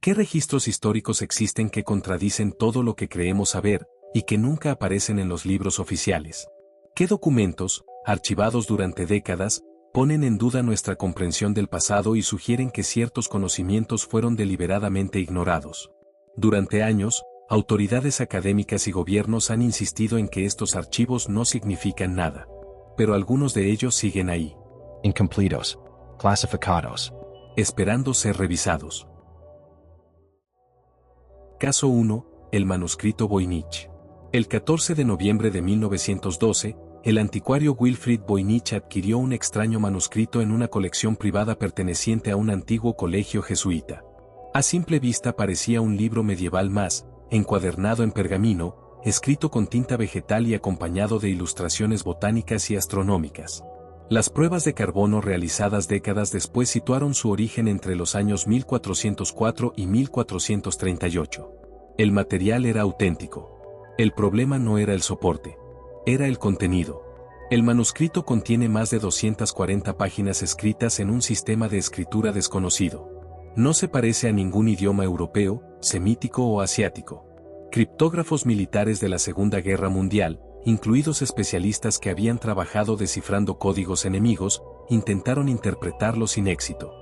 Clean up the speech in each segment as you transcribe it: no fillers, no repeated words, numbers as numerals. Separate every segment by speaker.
Speaker 1: ¿Qué registros históricos existen que contradicen todo lo que creemos saber y que nunca aparecen en los libros oficiales? ¿Qué documentos, archivados durante décadas, ponen en duda nuestra comprensión del pasado y sugieren que ciertos conocimientos fueron deliberadamente ignorados? Durante años, autoridades académicas y gobiernos han insistido en que estos archivos no significan nada. Pero algunos de ellos siguen ahí.
Speaker 2: Incompletos. Clasificados.
Speaker 1: Esperando ser revisados. Caso 1. El manuscrito Voynich. El 14 de noviembre de 1912, el anticuario Wilfrid Voynich adquirió un extraño manuscrito en una colección privada perteneciente a un antiguo colegio jesuita. A simple vista parecía un libro medieval más, encuadernado en pergamino, escrito con tinta vegetal y acompañado de ilustraciones botánicas y astronómicas. Las pruebas de carbono realizadas décadas después situaron su origen entre los años 1404 y 1438. El material era auténtico. El problema no era el soporte. Era el contenido. El manuscrito contiene más de 240 páginas escritas en un sistema de escritura desconocido. No se parece a ningún idioma europeo, semítico o asiático. Criptógrafos militares de la Segunda Guerra Mundial, incluidos especialistas que habían trabajado descifrando códigos enemigos, intentaron interpretarlo sin éxito.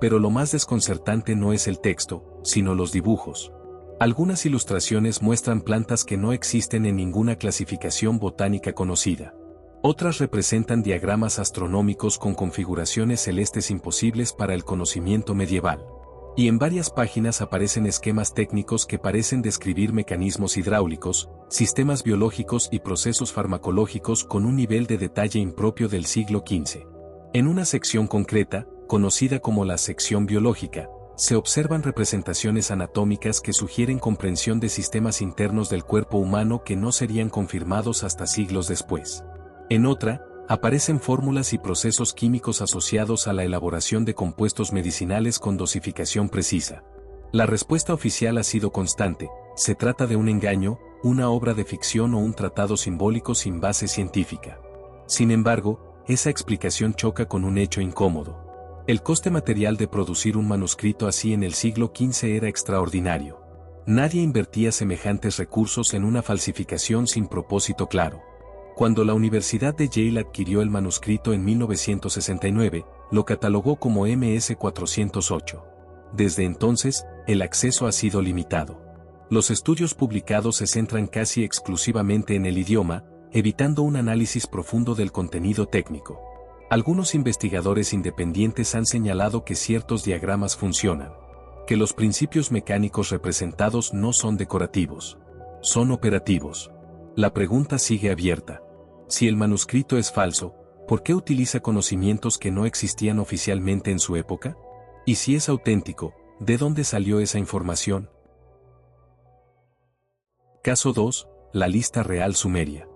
Speaker 1: Pero lo más desconcertante no es el texto, sino los dibujos. Algunas ilustraciones muestran plantas que no existen en ninguna clasificación botánica conocida. Otras representan diagramas astronómicos con configuraciones celestes imposibles para el conocimiento medieval. Y en varias páginas aparecen esquemas técnicos que parecen describir mecanismos hidráulicos, sistemas biológicos y procesos farmacológicos con un nivel de detalle impropio del siglo XV. En una sección concreta, conocida como la sección biológica, se observan representaciones anatómicas que sugieren comprensión de sistemas internos del cuerpo humano que no serían confirmados hasta siglos después. En otra, aparecen fórmulas y procesos químicos asociados a la elaboración de compuestos medicinales con dosificación precisa. La respuesta oficial ha sido constante: se trata de un engaño, una obra de ficción o un tratado simbólico sin base científica. Sin embargo, esa explicación choca con un hecho incómodo. El coste material de producir un manuscrito así en el siglo XV era extraordinario. Nadie invertía semejantes recursos en una falsificación sin propósito claro. Cuando la Universidad de Yale adquirió el manuscrito en 1969, lo catalogó como MS-408. Desde entonces, el acceso ha sido limitado. Los estudios publicados se centran casi exclusivamente en el idioma, evitando un análisis profundo del contenido técnico. Algunos investigadores independientes han señalado que ciertos diagramas funcionan, que los principios mecánicos representados no son decorativos, son operativos. La pregunta sigue abierta. Si el manuscrito es falso, ¿por qué utiliza conocimientos que no existían oficialmente en su época? Y si es auténtico, ¿de dónde salió esa información? Caso 2. La lista real sumeria.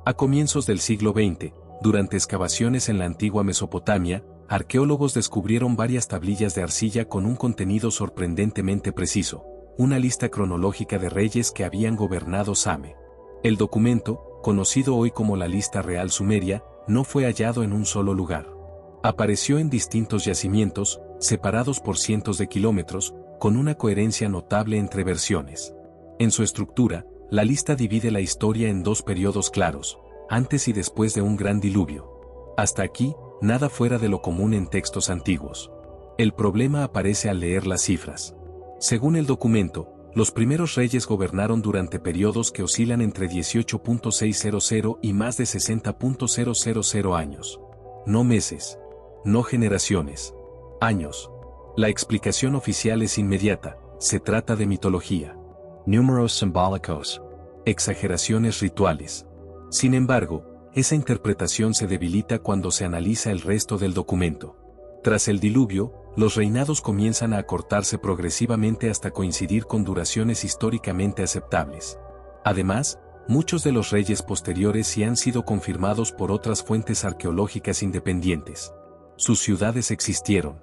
Speaker 1: A comienzos del siglo XX, durante excavaciones en la antigua Mesopotamia, arqueólogos descubrieron varias tablillas de arcilla con un contenido sorprendentemente preciso, una lista cronológica de reyes que habían gobernado Same. El documento, conocido hoy como la lista real sumeria, no fue hallado en un solo lugar. Apareció en distintos yacimientos, separados por cientos de kilómetros, con una coherencia notable entre versiones. En su estructura, la lista divide la historia en dos periodos claros: antes y después de un gran diluvio. Hasta aquí, nada fuera de lo común en textos antiguos. El problema aparece al leer las cifras. Según el documento, los primeros reyes gobernaron durante periodos que oscilan entre 18.600 y más de 60.000 años. No meses. No generaciones. Años. La explicación oficial es inmediata: se trata de mitología.
Speaker 2: Números simbólicos.
Speaker 1: Exageraciones rituales. Sin embargo, esa interpretación se debilita cuando se analiza el resto del documento. Tras el diluvio, los reinados comienzan a acortarse progresivamente hasta coincidir con duraciones históricamente aceptables. Además, muchos de los reyes posteriores sí han sido confirmados por otras fuentes arqueológicas independientes. Sus ciudades existieron.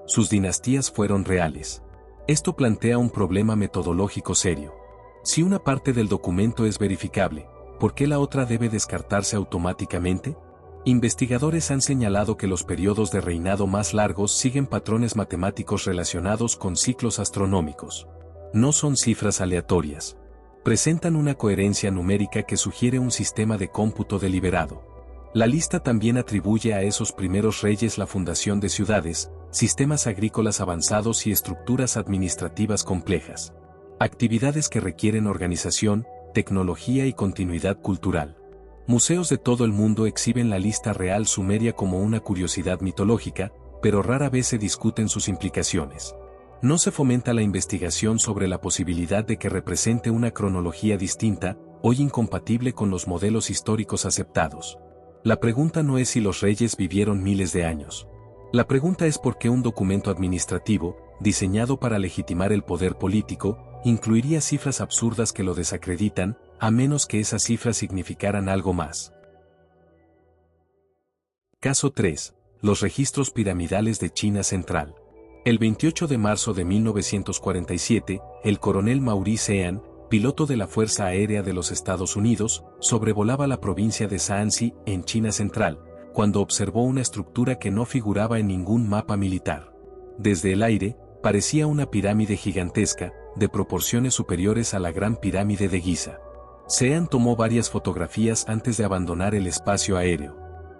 Speaker 1: Sus dinastías fueron reales. Esto plantea un problema metodológico serio. Si una parte del documento es verificable, ¿por qué la otra debe descartarse automáticamente? Investigadores han señalado que los periodos de reinado más largos siguen patrones matemáticos relacionados con ciclos astronómicos. No son cifras aleatorias. Presentan una coherencia numérica que sugiere un sistema de cómputo deliberado. La lista también atribuye a esos primeros reyes la fundación de ciudades, sistemas agrícolas avanzados y estructuras administrativas complejas. Actividades que requieren organización, tecnología y continuidad cultural. Museos de todo el mundo exhiben la lista real sumeria como una curiosidad mitológica, pero rara vez se discuten sus implicaciones. No se fomenta la investigación sobre la posibilidad de que represente una cronología distinta, hoy incompatible con los modelos históricos aceptados. La pregunta no es si los reyes vivieron miles de años. La pregunta es por qué un documento administrativo, diseñado para legitimar el poder político, incluiría cifras absurdas que lo desacreditan, a menos que esas cifras significaran algo más. Caso 3. Los registros piramidales de China Central. El 28 de marzo de 1947, el coronel Maurice Ean, piloto de la Fuerza Aérea de los Estados Unidos, sobrevolaba la provincia de Shaanxi, en China Central, cuando observó una estructura que no figuraba en ningún mapa militar. Desde el aire, parecía una pirámide gigantesca, de proporciones superiores a la Gran Pirámide de Giza. Ean tomó varias fotografías antes de abandonar el espacio aéreo.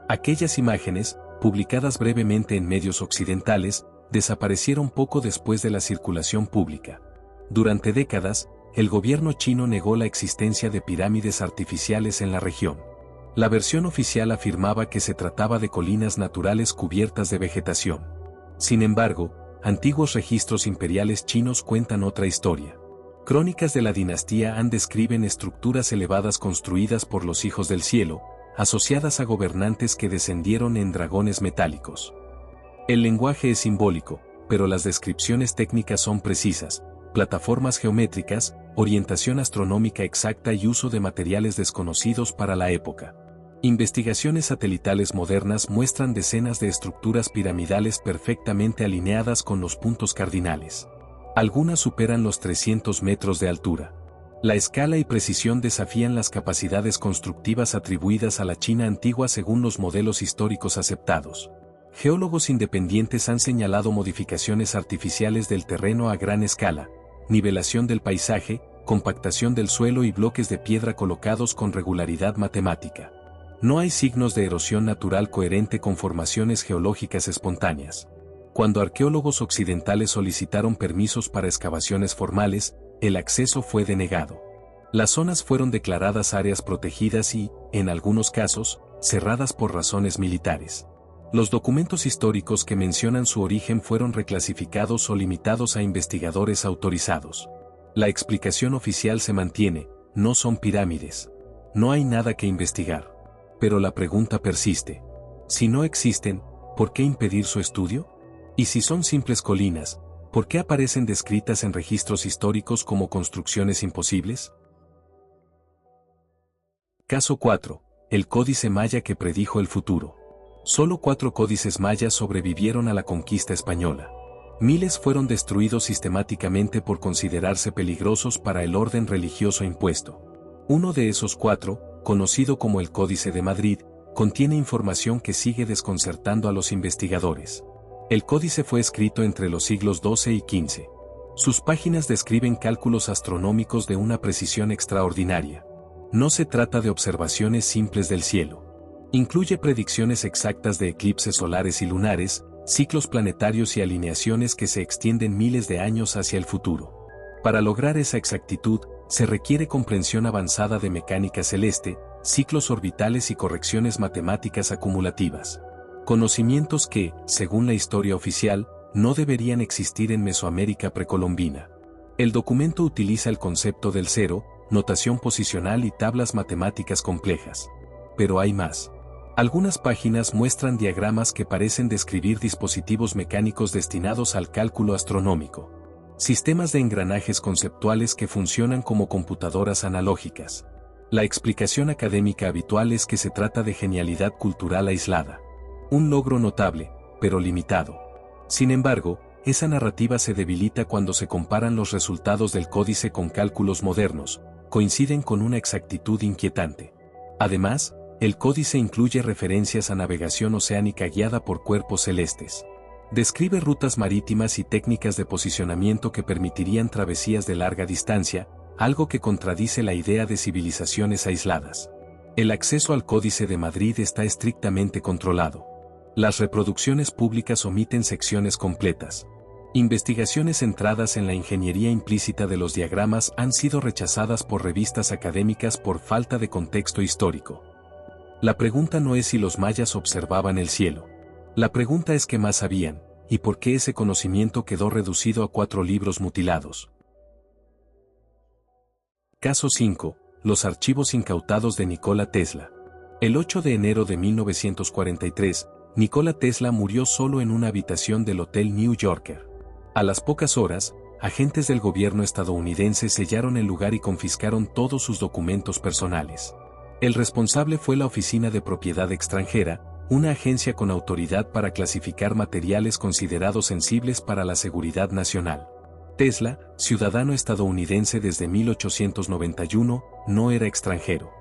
Speaker 1: Aquellas imágenes, publicadas brevemente en medios occidentales, desaparecieron poco después de la circulación pública. Durante décadas, el gobierno chino negó la existencia de pirámides artificiales en la región. La versión oficial afirmaba que se trataba de colinas naturales cubiertas de vegetación. Sin embargo, antiguos registros imperiales chinos cuentan otra historia. Crónicas de la dinastía Han describen estructuras elevadas construidas por los hijos del cielo, asociadas a gobernantes que descendieron en dragones metálicos. El lenguaje es simbólico, pero las descripciones técnicas son precisas: plataformas geométricas, orientación astronómica exacta y uso de materiales desconocidos para la época. Investigaciones satelitales modernas muestran decenas de estructuras piramidales perfectamente alineadas con los puntos cardinales. Algunas superan los 300 metros de altura. La escala y precisión desafían las capacidades constructivas atribuidas a la China antigua según los modelos históricos aceptados. Geólogos independientes han señalado modificaciones artificiales del terreno a gran escala, nivelación del paisaje, compactación del suelo y bloques de piedra colocados con regularidad matemática. No hay signos de erosión natural coherente con formaciones geológicas espontáneas. Cuando arqueólogos occidentales solicitaron permisos para excavaciones formales, el acceso fue denegado. Las zonas fueron declaradas áreas protegidas y, en algunos casos, cerradas por razones militares. Los documentos históricos que mencionan su origen fueron reclasificados o limitados a investigadores autorizados. La explicación oficial se mantiene: no son pirámides. No hay nada que investigar. Pero la pregunta persiste. Si no existen, ¿por qué impedir su estudio? Y si son simples colinas, ¿por qué aparecen descritas en registros históricos como construcciones imposibles? Caso 4. El Códice Maya que predijo el futuro. Solo 4 códices mayas sobrevivieron a la conquista española. Miles fueron destruidos sistemáticamente por considerarse peligrosos para el orden religioso impuesto. Uno de esos 4, conocido como el Códice de Madrid, contiene información que sigue desconcertando a los investigadores. El códice fue escrito entre los siglos XII y XV. Sus páginas describen cálculos astronómicos de una precisión extraordinaria. No se trata de observaciones simples del cielo. Incluye predicciones exactas de eclipses solares y lunares, ciclos planetarios y alineaciones que se extienden miles de años hacia el futuro. Para lograr esa exactitud, se requiere comprensión avanzada de mecánica celeste, ciclos orbitales y correcciones matemáticas acumulativas. Conocimientos que, según la historia oficial, no deberían existir en Mesoamérica precolombina. El documento utiliza el concepto del cero, notación posicional y tablas matemáticas complejas. Pero hay más. Algunas páginas muestran diagramas que parecen describir dispositivos mecánicos destinados al cálculo astronómico. Sistemas de engranajes conceptuales que funcionan como computadoras analógicas. La explicación académica habitual es que se trata de genialidad cultural aislada. Un logro notable, pero limitado. Sin embargo, esa narrativa se debilita cuando se comparan los resultados del códice con cálculos modernos, coinciden con una exactitud inquietante. Además, el códice incluye referencias a navegación oceánica guiada por cuerpos celestes. Describe rutas marítimas y técnicas de posicionamiento que permitirían travesías de larga distancia, algo que contradice la idea de civilizaciones aisladas. El acceso al Códice de Madrid está estrictamente controlado. Las reproducciones públicas omiten secciones completas. Investigaciones centradas en la ingeniería implícita de los diagramas han sido rechazadas por revistas académicas por falta de contexto histórico. La pregunta no es si los mayas observaban el cielo. La pregunta es qué más sabían, y por qué ese conocimiento quedó reducido a 4 libros mutilados. Caso 5. Los archivos incautados de Nikola Tesla. El 8 de enero de 1943, Nikola Tesla murió solo en una habitación del Hotel New Yorker. A las pocas horas, agentes del gobierno estadounidense sellaron el lugar y confiscaron todos sus documentos personales. El responsable fue la Oficina de Propiedad Extranjera, una agencia con autoridad para clasificar materiales considerados sensibles para la seguridad nacional. Tesla, ciudadano estadounidense desde 1891, no era extranjero.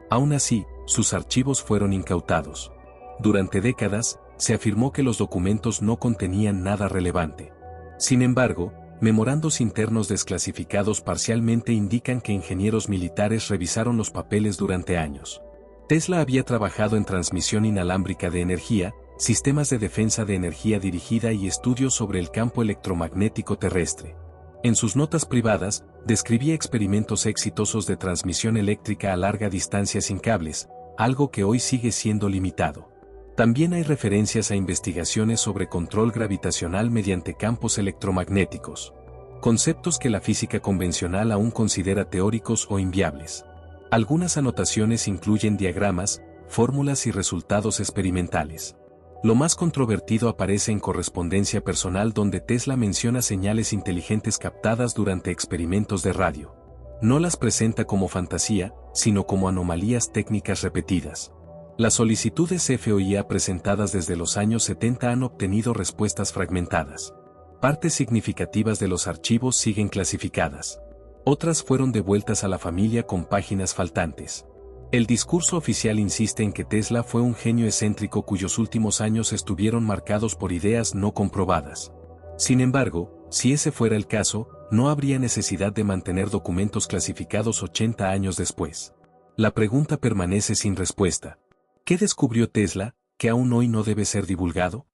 Speaker 1: Aún así, sus archivos fueron incautados. Durante décadas, se afirmó que los documentos no contenían nada relevante. Sin embargo, memorandos internos desclasificados parcialmente indican que ingenieros militares revisaron los papeles durante años. Tesla había trabajado en transmisión inalámbrica de energía, sistemas de defensa de energía dirigida y estudios sobre el campo electromagnético terrestre. En sus notas privadas, describía experimentos exitosos de transmisión eléctrica a larga distancia sin cables, algo que hoy sigue siendo limitado. También hay referencias a investigaciones sobre control gravitacional mediante campos electromagnéticos. Conceptos que la física convencional aún considera teóricos o inviables. Algunas anotaciones incluyen diagramas, fórmulas y resultados experimentales. Lo más controvertido aparece en correspondencia personal donde Tesla menciona señales inteligentes captadas durante experimentos de radio. No las presenta como fantasía, sino como anomalías técnicas repetidas. Las solicitudes FOIA presentadas desde los años 70 han obtenido respuestas fragmentadas. Partes significativas de los archivos siguen clasificadas. Otras fueron devueltas a la familia con páginas faltantes. El discurso oficial insiste en que Tesla fue un genio excéntrico cuyos últimos años estuvieron marcados por ideas no comprobadas. Sin embargo, si ese fuera el caso, no habría necesidad de mantener documentos clasificados 80 años después. La pregunta permanece sin respuesta. ¿Qué descubrió Tesla, que aún hoy no debe ser divulgado?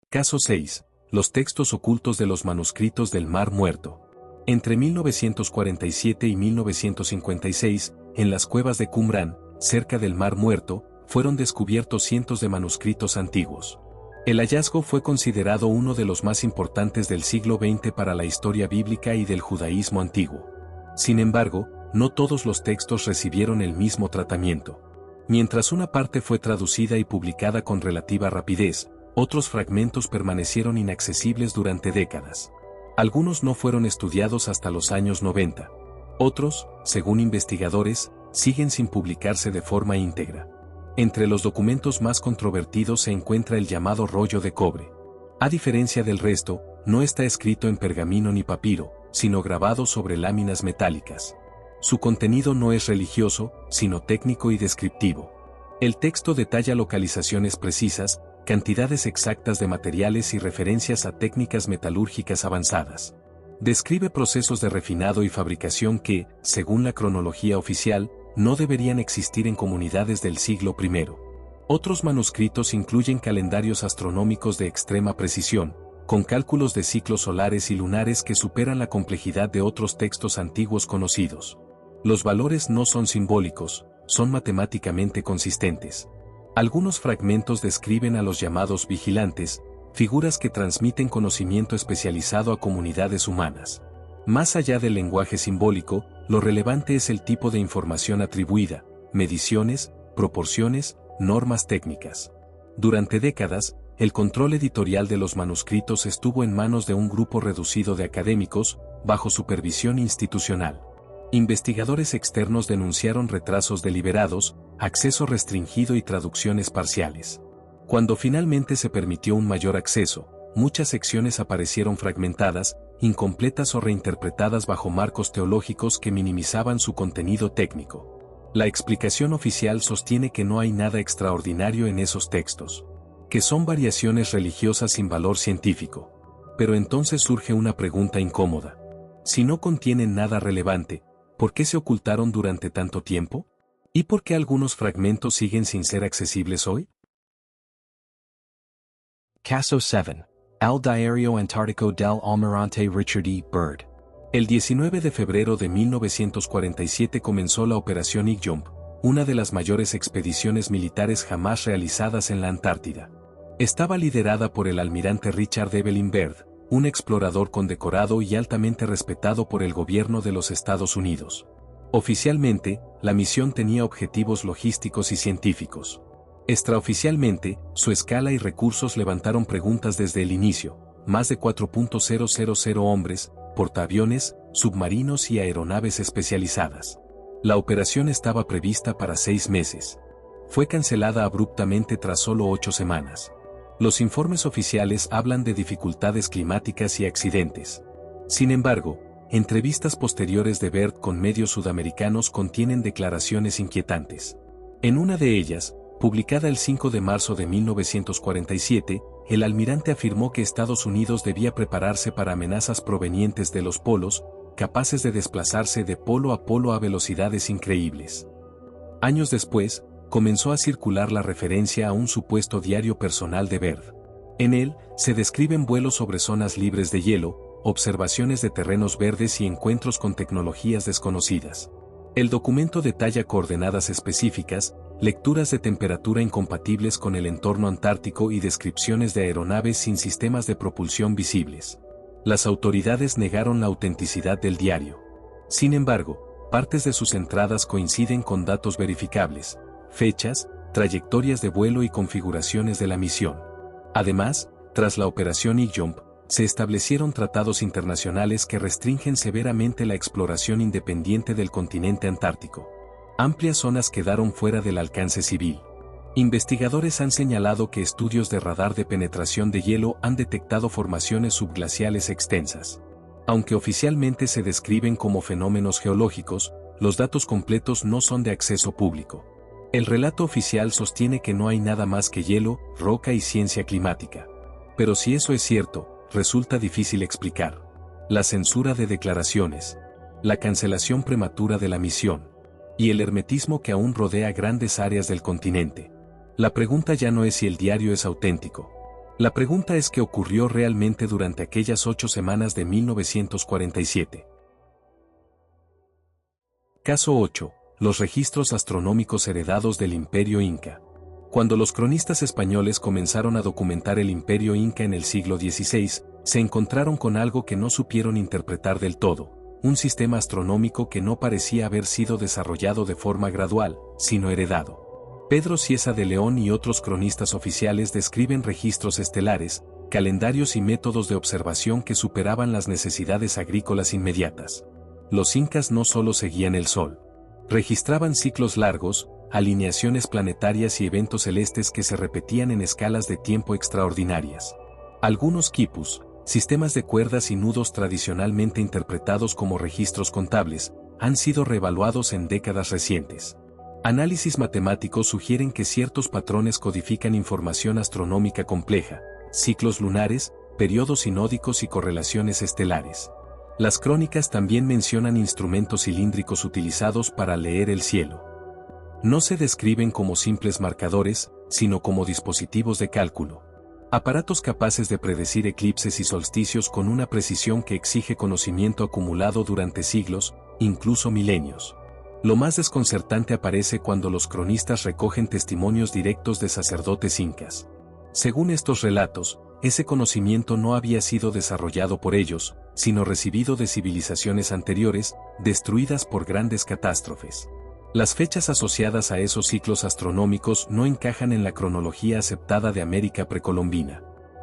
Speaker 1: Caso 6. Los textos ocultos de los manuscritos del Mar Muerto. Entre 1947 y 1956, en las cuevas de Qumrán, cerca del Mar Muerto, fueron descubiertos cientos de manuscritos antiguos. El hallazgo fue considerado uno de los más importantes del siglo XX para la historia bíblica y del judaísmo antiguo. Sin embargo, no todos los textos recibieron el mismo tratamiento. Mientras una parte fue traducida y publicada con relativa rapidez, otros fragmentos permanecieron inaccesibles durante décadas. Algunos no fueron estudiados hasta los años 90. Otros, según investigadores, siguen sin publicarse de forma íntegra. Entre los documentos más controvertidos se encuentra el llamado rollo de cobre. A diferencia del resto, no está escrito en pergamino ni papiro, sino grabado sobre láminas metálicas. Su contenido no es religioso, sino técnico y descriptivo. El texto detalla localizaciones precisas, cantidades exactas de materiales y referencias a técnicas metalúrgicas avanzadas. Describe procesos de refinado y fabricación que, según la cronología oficial, no deberían existir en comunidades del siglo I. Otros manuscritos incluyen calendarios astronómicos de extrema precisión, con cálculos de ciclos solares y lunares que superan la complejidad de otros textos antiguos conocidos. Los valores no son simbólicos, son matemáticamente consistentes. Algunos fragmentos describen a los llamados vigilantes, figuras que transmiten conocimiento especializado a comunidades humanas. Más allá del lenguaje simbólico, lo relevante es el tipo de información atribuida, mediciones, proporciones, normas técnicas. Durante décadas, el control editorial de los manuscritos estuvo en manos de un grupo reducido de académicos, bajo supervisión institucional. Investigadores externos denunciaron retrasos deliberados, acceso restringido y traducciones parciales. Cuando finalmente se permitió un mayor acceso, muchas secciones aparecieron fragmentadas, incompletas o reinterpretadas bajo marcos teológicos que minimizaban su contenido técnico. La explicación oficial sostiene que no hay nada extraordinario en esos textos. que son variaciones religiosas sin valor científico. Pero entonces surge una pregunta incómoda. Si no contienen nada relevante, ¿por qué se ocultaron durante tanto tiempo? ¿Y por qué algunos fragmentos siguen sin ser accesibles hoy?
Speaker 2: Caso 7. El Diario Antártico del Almirante Richard E. Byrd.
Speaker 1: El 19 de febrero de 1947 comenzó la Operación Igjump, una de las mayores expediciones militares jamás realizadas en la Antártida. Estaba liderada por el almirante Richard Evelyn Byrd, un explorador condecorado y altamente respetado por el gobierno de los Estados Unidos. Oficialmente, la misión tenía objetivos logísticos y científicos. Extraoficialmente, su escala y recursos levantaron preguntas desde el inicio. Más de 4.000 hombres, portaaviones, submarinos y aeronaves especializadas. La operación estaba prevista para 6 meses. Fue cancelada abruptamente tras solo 8 semanas. Los informes oficiales hablan de dificultades climáticas y accidentes. Sin embargo, entrevistas posteriores de Byrd con medios sudamericanos contienen declaraciones inquietantes. En una de ellas, publicada el 5 de marzo de 1947, el almirante afirmó que Estados Unidos debía prepararse para amenazas provenientes de los polos, capaces de desplazarse de polo a velocidades increíbles. Años después, comenzó a circular la referencia a un supuesto diario personal de Byrd. En él, se describen vuelos sobre zonas libres de hielo, observaciones de terrenos verdes y encuentros con tecnologías desconocidas. El documento detalla coordenadas específicas, lecturas de temperatura incompatibles con el entorno antártico y descripciones de aeronaves sin sistemas de propulsión visibles. Las autoridades negaron la autenticidad del diario. Sin embargo, partes de sus entradas coinciden con datos verificables, fechas, trayectorias de vuelo y configuraciones de la misión. Además, tras la Operación Igjump, se establecieron tratados internacionales que restringen severamente la exploración independiente del continente antártico. Amplias zonas quedaron fuera del alcance civil. Investigadores han señalado que estudios de radar de penetración de hielo han detectado formaciones subglaciales extensas. Aunque oficialmente se describen como fenómenos geológicos, los datos completos no son de acceso público. El relato oficial sostiene que no hay nada más que hielo, roca y ciencia climática. Pero si eso es cierto, resulta difícil explicar. La censura de declaraciones, la cancelación prematura de la misión, y el hermetismo que aún rodea grandes áreas del continente. La pregunta ya no es si el diario es auténtico. La pregunta es qué ocurrió realmente durante aquellas 8 semanas de 1947. Caso 8. Los registros astronómicos heredados del Imperio Inca. Cuando los cronistas españoles comenzaron a documentar el Imperio Inca en el siglo XVI, se encontraron con algo que no supieron interpretar del todo, un sistema astronómico que no parecía haber sido desarrollado de forma gradual, sino heredado. Pedro Cieza de León y otros cronistas oficiales describen registros estelares, calendarios y métodos de observación que superaban las necesidades agrícolas inmediatas. Los incas no solo seguían el sol. Registraban ciclos largos, alineaciones planetarias y eventos celestes que se repetían en escalas de tiempo extraordinarias. Algunos quipus, sistemas de cuerdas y nudos tradicionalmente interpretados como registros contables, han sido reevaluados en décadas recientes. Análisis matemáticos sugieren que ciertos patrones codifican información astronómica compleja, ciclos lunares, periodos sinódicos y correlaciones estelares. Las crónicas también mencionan instrumentos cilíndricos utilizados para leer el cielo. No se describen como simples marcadores, sino como dispositivos de cálculo. Aparatos capaces de predecir eclipses y solsticios con una precisión que exige conocimiento acumulado durante siglos, incluso milenios. Lo más desconcertante aparece cuando los cronistas recogen testimonios directos de sacerdotes incas. Según estos relatos, ese conocimiento no había sido desarrollado por ellos, sino recibido de civilizaciones anteriores, destruidas por grandes catástrofes. Las fechas asociadas a esos ciclos astronómicos no encajan en la cronología aceptada de América precolombina.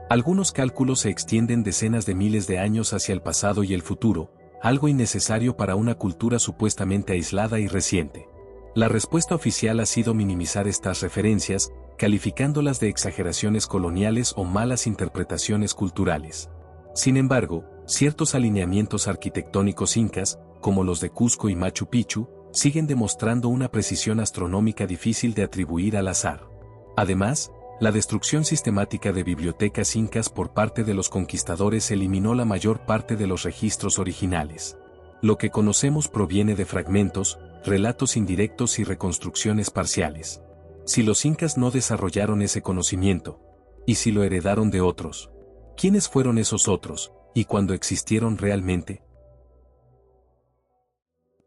Speaker 1: Algunos cálculos se extienden decenas de miles de años hacia el pasado y el futuro, algo innecesario para una cultura supuestamente aislada y reciente. La respuesta oficial ha sido minimizar estas referencias, calificándolas de exageraciones coloniales o malas interpretaciones culturales. Sin embargo, ciertos alineamientos arquitectónicos incas, como los de Cusco y Machu Picchu, siguen demostrando una precisión astronómica difícil de atribuir al azar. Además, La destrucción sistemática de bibliotecas incas por parte de los conquistadores eliminó la mayor parte de los registros originales. Lo que conocemos proviene de fragmentos, relatos indirectos y reconstrucciones parciales. Si los incas no desarrollaron ese conocimiento, y si lo heredaron de otros, ¿quiénes fueron esos otros, y cuándo existieron realmente?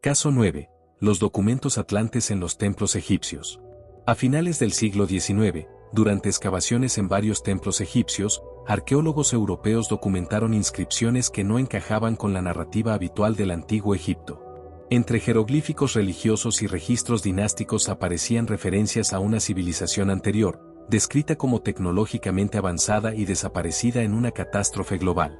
Speaker 1: Caso 9. Los documentos atlantes en los templos egipcios. A finales del siglo XIX, durante excavaciones en varios templos egipcios, arqueólogos europeos documentaron inscripciones que no encajaban con la narrativa habitual del antiguo Egipto. Entre jeroglíficos religiosos y registros dinásticos aparecían referencias a una civilización anterior, descrita como tecnológicamente avanzada y desaparecida en una catástrofe global.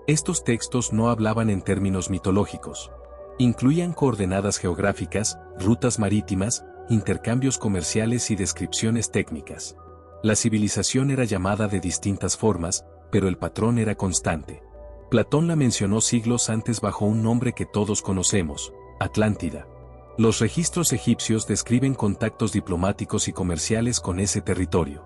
Speaker 1: Estos textos no hablaban en términos mitológicos. Incluían coordenadas geográficas, rutas marítimas, intercambios comerciales y descripciones técnicas. La civilización era llamada de distintas formas, pero el patrón era constante. Platón la mencionó siglos antes bajo un nombre que todos conocemos, Atlántida. Los registros egipcios describen contactos diplomáticos y comerciales con ese territorio.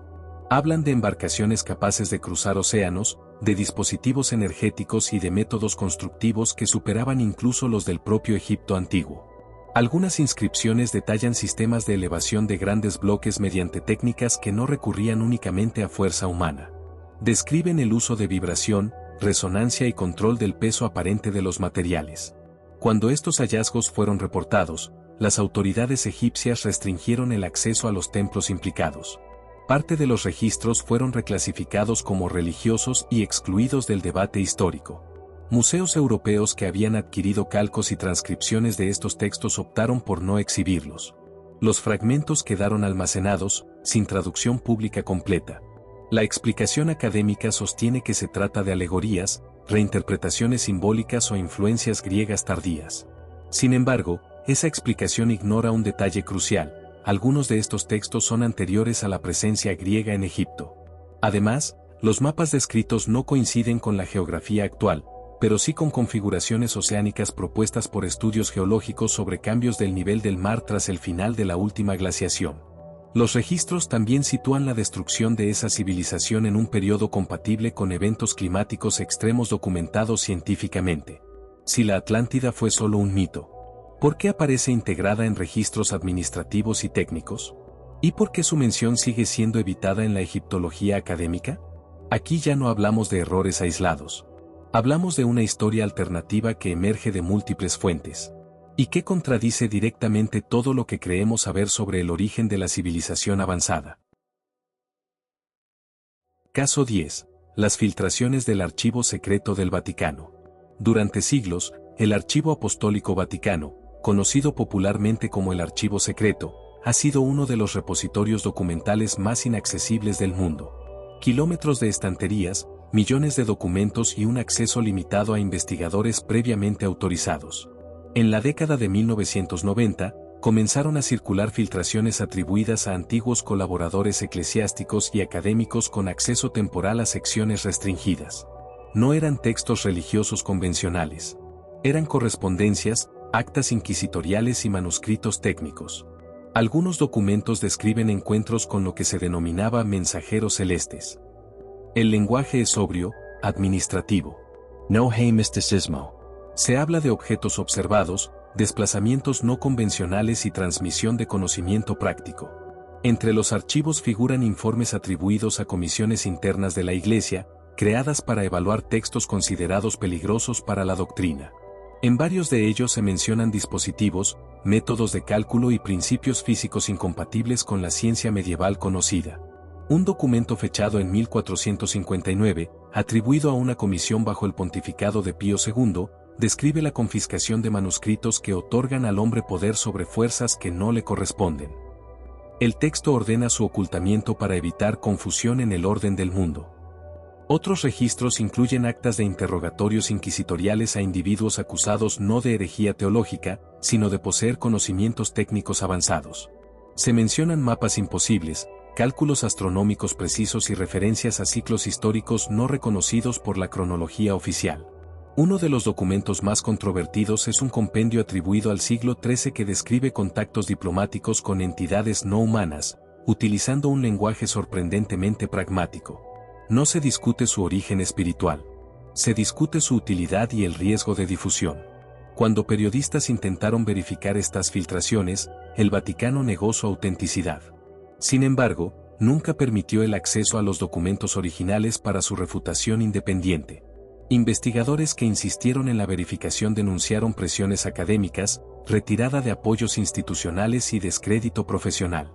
Speaker 1: Hablan de embarcaciones capaces de cruzar océanos, de dispositivos energéticos y de métodos constructivos que superaban incluso los del propio Egipto antiguo. Algunas inscripciones detallan sistemas de elevación de grandes bloques mediante técnicas que no recurrían únicamente a fuerza humana. Describen el uso de vibración, resonancia y control del peso aparente de los materiales. Cuando estos hallazgos fueron reportados, las autoridades egipcias restringieron el acceso a los templos implicados. Parte de los registros fueron reclasificados como religiosos y excluidos del debate histórico. Museos europeos que habían adquirido calcos y transcripciones de estos textos optaron por no exhibirlos. Los fragmentos quedaron almacenados, sin traducción pública completa. La explicación académica sostiene que se trata de alegorías, reinterpretaciones simbólicas o influencias griegas tardías. Sin embargo, esa explicación ignora un detalle crucial: algunos de estos textos son anteriores a la presencia griega en Egipto. Además, los mapas descritos no coinciden con la geografía actual, pero sí con configuraciones oceánicas propuestas por estudios geológicos sobre cambios del nivel del mar tras el final de la última glaciación. Los registros también sitúan la destrucción de esa civilización en un periodo compatible con eventos climáticos extremos documentados científicamente. Si la Atlántida fue solo un mito, ¿por qué aparece integrada en registros administrativos y técnicos? ¿Y por qué su mención sigue siendo evitada en la egiptología académica? Aquí ya no hablamos de errores aislados. Hablamos de una historia alternativa que emerge de múltiples fuentes, y que contradice directamente todo lo que creemos saber sobre el origen de la civilización avanzada. Caso 10. Las filtraciones del Archivo Secreto del Vaticano. Durante siglos, el Archivo Apostólico Vaticano, conocido popularmente como el Archivo Secreto, ha sido uno de los repositorios documentales más inaccesibles del mundo. Kilómetros de estanterías, millones de documentos y un acceso limitado a investigadores previamente autorizados. En la década de 1990, comenzaron a circular filtraciones atribuidas a antiguos colaboradores eclesiásticos y académicos con acceso temporal a secciones restringidas. No eran textos religiosos convencionales. Eran correspondencias, actas inquisitoriales y manuscritos técnicos. Algunos documentos describen encuentros con lo que se denominaba mensajeros celestes. El lenguaje es sobrio, administrativo.
Speaker 2: No hay misticismo.
Speaker 1: Se habla de objetos observados, desplazamientos no convencionales y transmisión de conocimiento práctico. Entre los archivos figuran informes atribuidos a comisiones internas de la Iglesia, creadas para evaluar textos considerados peligrosos para la doctrina. En varios de ellos se mencionan dispositivos, métodos de cálculo y principios físicos incompatibles con la ciencia medieval conocida. Un documento fechado en 1459, atribuido a una comisión bajo el pontificado de Pío II, describe la confiscación de manuscritos que otorgan al hombre poder sobre fuerzas que no le corresponden. El texto ordena su ocultamiento para evitar confusión en el orden del mundo. Otros registros incluyen actas de interrogatorios inquisitoriales a individuos acusados no de herejía teológica, sino de poseer conocimientos técnicos avanzados. Se mencionan mapas imposibles, cálculos astronómicos precisos y referencias a ciclos históricos no reconocidos por la cronología oficial. Uno de los documentos más controvertidos es un compendio atribuido al siglo XIII que describe contactos diplomáticos con entidades no humanas, utilizando un lenguaje sorprendentemente pragmático. No se discute su origen espiritual. Se discute su utilidad y el riesgo de difusión. Cuando periodistas intentaron verificar estas filtraciones, el Vaticano negó su autenticidad. Sin embargo, nunca permitió el acceso a los documentos originales para su refutación independiente. Investigadores que insistieron en la verificación denunciaron presiones académicas, retirada de apoyos institucionales y descrédito profesional.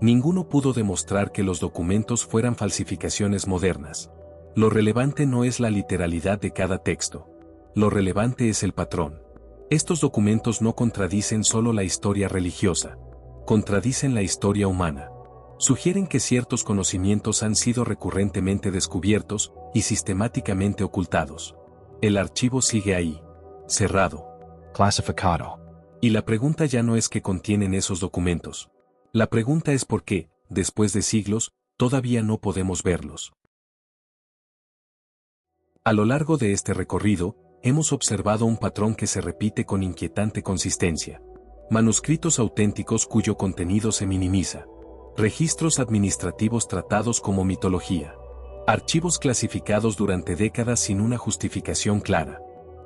Speaker 1: Ninguno pudo demostrar que los documentos fueran falsificaciones modernas. Lo relevante no es la literalidad de cada texto. Lo relevante es el patrón. Estos documentos no contradicen solo la historia religiosa. Contradicen la historia humana. Sugieren que ciertos conocimientos han sido recurrentemente descubiertos y sistemáticamente ocultados. El archivo sigue ahí. Cerrado.
Speaker 2: Clasificado.
Speaker 1: Y la pregunta ya no es qué contienen esos documentos. La pregunta es por qué, después de siglos, todavía no podemos verlos. A lo largo de este recorrido, hemos observado un patrón que se repite con inquietante consistencia. Manuscritos auténticos cuyo contenido se minimiza. Registros administrativos tratados como mitología. Archivos clasificados durante décadas sin una justificación clara.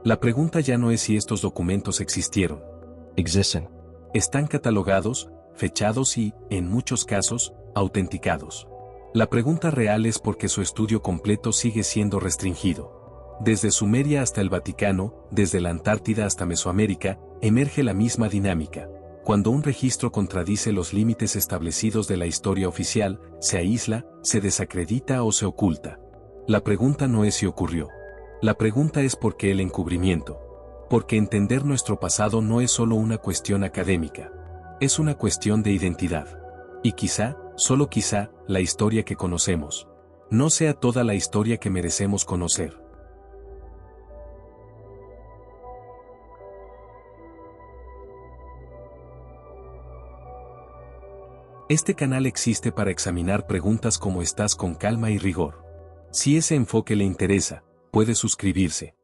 Speaker 1: La pregunta ya no es si estos documentos existieron.
Speaker 2: Existen.
Speaker 1: Están catalogados, fechados y, en muchos casos, autenticados. La pregunta real es por qué su estudio completo sigue siendo restringido. Desde Sumeria hasta el Vaticano, desde la Antártida hasta Mesoamérica, emerge la misma dinámica. Cuando un registro contradice los límites establecidos de la historia oficial, se aísla, se desacredita o se oculta. La pregunta no es si ocurrió. La pregunta es por qué el encubrimiento. Porque entender nuestro pasado no es solo una cuestión académica. Es una cuestión de identidad. Y quizá, solo quizá, la historia que conocemos no sea toda la historia que merecemos conocer. Este canal existe para examinar preguntas como estas con calma y rigor. Si ese enfoque le interesa, puede suscribirse.